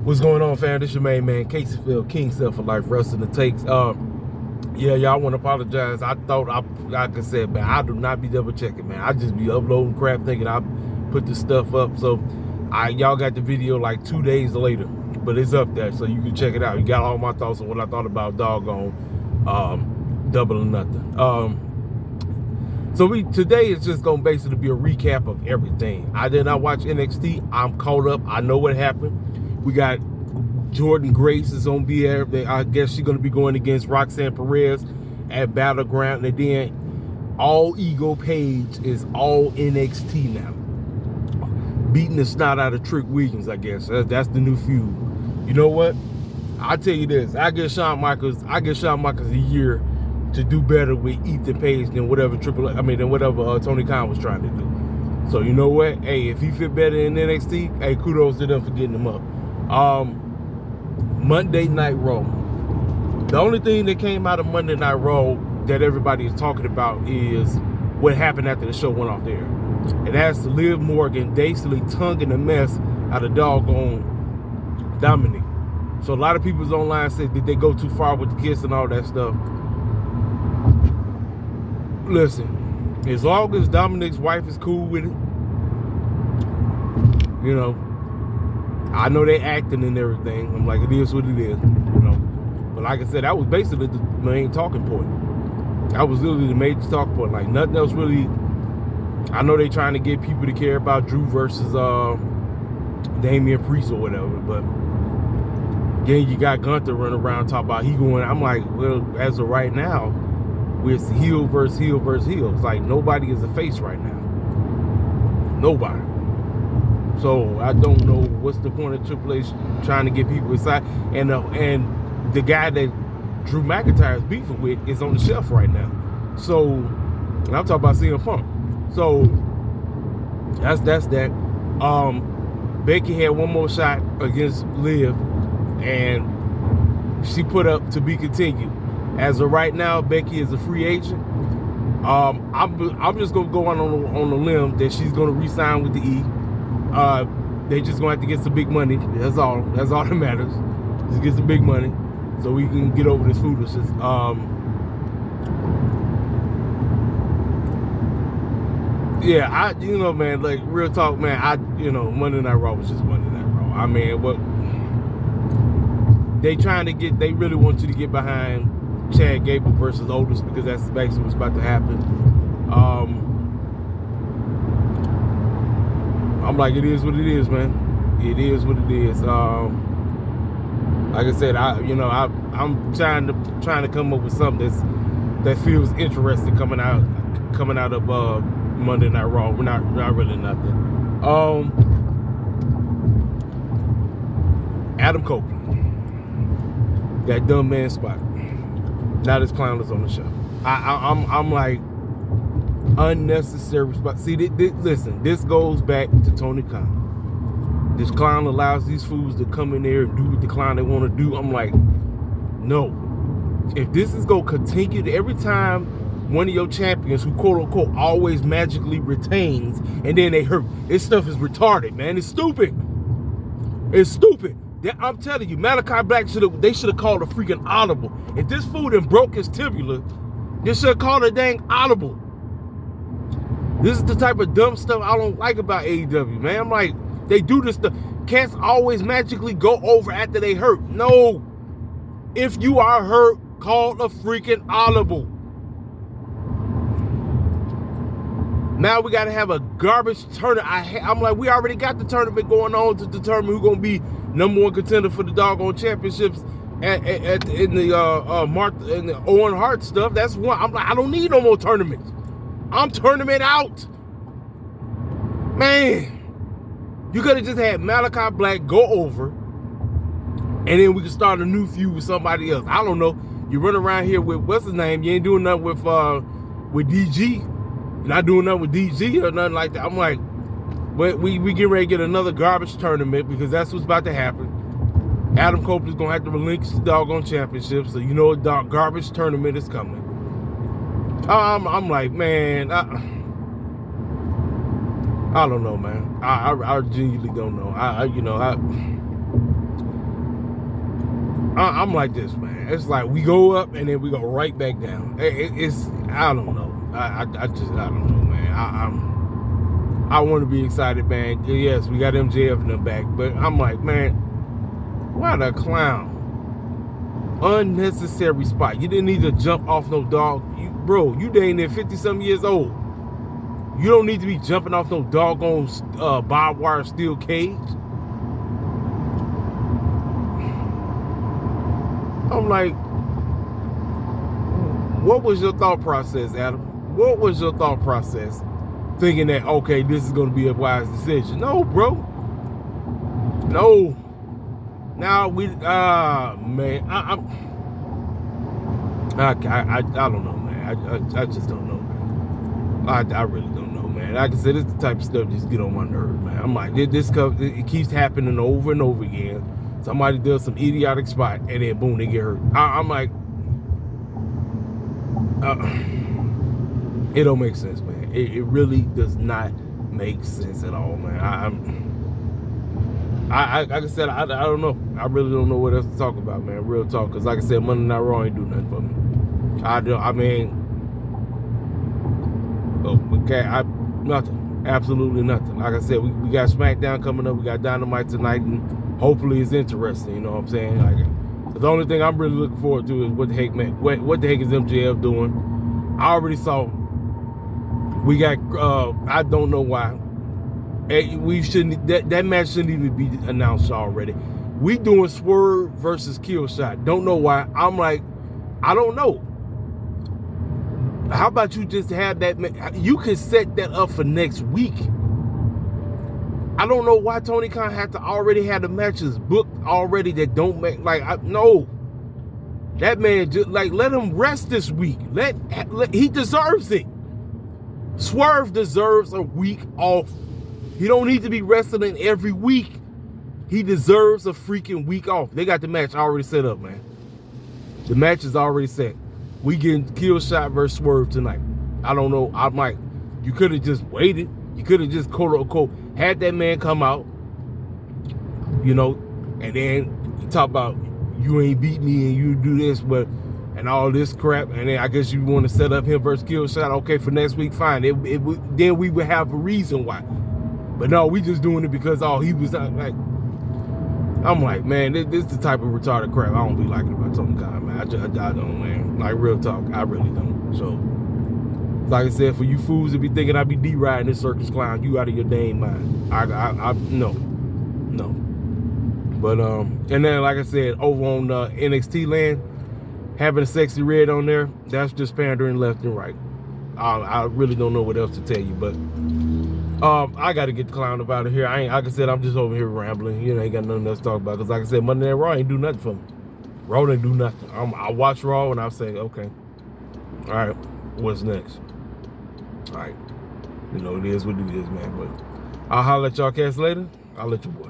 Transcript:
What's going on, fam? This your main man, Caseyfield, King Self for Life, Wrestling the Takes. Yeah, y'all want to apologize. I thought, like I said, man, I do not be double checking, man. I just be uploading crap thinking I put this stuff up. So, y'all got the video like 2 days later, but it's up there, so you can check it out. You got all my thoughts on what I thought about doggone Double or Nothing. So today is just gonna basically be a recap of everything. I did not watch NXT. I'm caught up. I know what happened. We got Jordane Grace is on there. I guess she's going to be going against Roxanne Perez at Battleground. And then All Ego Page is all NXT now. Beating the snot out of Trick Williams, I guess. That's the new feud. You know what? I'll tell you this. I give Shawn Michaels a year to do better with Ethan Page than whatever Tony Khan was trying to do. So you know what? Hey, if he fit better in NXT, hey, kudos to them for getting him up. Monday Night Raw. The only thing that came out of Monday Night Raw that everybody is talking about is what happened after the show went off there. It has to Liv Morgan basically tonguing the mess out of doggone Dominic. So a lot of people's online said, did they go too far with the kiss and all that stuff? Listen, as long as Dominic's wife is cool with it, you know, I know they acting and everything. I'm like, it is what it is, you know. But like I said, that was basically the main talking point. That was literally the major talking point. Like nothing else really. I know they trying to get people to care about Drew versus Damian Priest or whatever, but then you got Gunther running around talking about he going. I'm like, well, as of right now, it's heel versus heel versus heel. It's like nobody is a face right now. Nobody. So I don't know what's the point of Triple H trying to get people excited. And the guy that Drew McIntyre is beefing with is on the shelf right now. So, and I'm talking about CM Punk. So that's that. Becky had one more shot against Liv, and she put up to be continued. As of right now, Becky is a free agent. I'm just gonna go on a limb that she's gonna re-sign with the E. They just gonna have to get some big money. That's all that matters. Just get some big money so we can get over this foolishness. Yeah, you know, man, like real talk, man, Monday Night Raw was just Monday Night Raw. I mean, what they really want you to get behind Chad Gable versus Otis because that's basically what's about to happen. I'm like, it is what it is, man. It is what it is. Like I said, I'm trying to come up with something that feels interesting coming out of Monday Night Raw. We're not really nothing. Adam Copeland, that dumb man spot. Now this clown is on the show. I'm like, unnecessary spot. See, listen, this goes back to Tony Khan. This clown allows these fools to come in there and do what the clown they want to do. I'm like, no. If this is going to continue, every time one of your champions who quote-unquote always magically retains and then they hurt, this stuff is retarded, man. It's stupid. It's stupid. I'm telling you, Malachi Black should have called a freaking audible. If this fool done broke his tibula, they should have called a dang audible. This is the type of dumb stuff I don't like about AEW, man. I'm like, they do this stuff. Cats always magically go over after they hurt. No. If you are hurt, call a freaking audible. Now we got to have a garbage tournament. I'm like, we already got the tournament going on to determine who's going to be number one contender for the doggone championships in the Owen Hart stuff. That's one. I'm like, I don't need no more tournaments. I'm tournament out. Man, you could have just had Malachi Black go over, and then we could start a new feud with somebody else. I don't know. You run around here with, what's his name? You ain't doing nothing with DG. You're not doing nothing with DG or nothing like that. I'm like, but we get ready to get another garbage tournament because that's what's about to happen. Adam Copeland's going to have to relinquish the doggone championship, so you know a garbage tournament is coming. I'm like, man, I don't know, man. I genuinely don't know. I'm like this, man. It's like we go up and then we go right back down. It's I don't know. I don't know, man. I want to be excited, man. Yes, we got MJF in the back, but I'm like, man, what a clown. Unnecessary spot. You didn't need to jump off no dog. Bro, you dang near 50-something years old. You don't need to be jumping off no doggone barbed wire steel cage. I'm like, what was your thought process, Adam? What was your thought process? Thinking that, okay, this is going to be a wise decision. No, bro. No. Now we, man, I don't know, man. I just don't know. I really don't know, man. Like I said, this is the type of stuff just get on my nerves, man. I'm like, it keeps happening over and over again. Somebody does some idiotic spot, and then boom, they get hurt. I'm like, it don't make sense, man. It really does not make sense at all, man. Like I said, I don't know. I really don't know what else to talk about, man. Real talk, because like I said, Monday Night Raw ain't do nothing for me. Nothing. Absolutely nothing. Like I said, we got SmackDown coming up. We got Dynamite tonight, and hopefully it's interesting. You know what I'm saying? Like, the only thing I'm really looking forward to is what the heck, man. What the heck is MJF doing? I already saw. We got. I don't know why. We shouldn't. That match shouldn't even be announced already. We doing Swerve versus Killshot. Don't know why. I'm like, I don't know. How about you just have that? You can set that up for next week. I don't know why Tony Khan had to already have the matches booked already that don't make, like, no. That man, just like, let him rest this week. He deserves it. Swerve deserves a week off. He don't need to be wrestling every week. He deserves a freaking week off. They got the match already set up, man. The match is already set. We getting Killshot versus Swerve tonight. I don't know. I'm like, you could have just waited. You could have just quote unquote had that man come out, you know, and then you talk about you ain't beat me and you do this, but and all this crap, and then I guess you want to set up him versus Killshot. Okay, for next week, fine. Then we would have a reason why. But no, we just doing it because he was like. I'm like, man, this is the type of retarded crap I don't be liking about Tony Khan, man. I don't, man. Like, real talk, I really don't. So, like I said, for you fools that be thinking I be D-riding this circus clown, you out of your dang mind. No. But, and then, like I said, over on NXT land, having a sexy red on there, that's just pandering left and right. I really don't know what else to tell you, but I got to get the clown up out of here. Like I said, I'm just over here rambling. You know, ain't got nothing else to talk about. Because like I said, Monday Night Raw ain't do nothing for me. Raw didn't do nothing. I watch Raw and I'll say, okay, all right, what's next? All right. You know, it is what it is, man. But I'll holler at y'all cats later. I'll let you boy.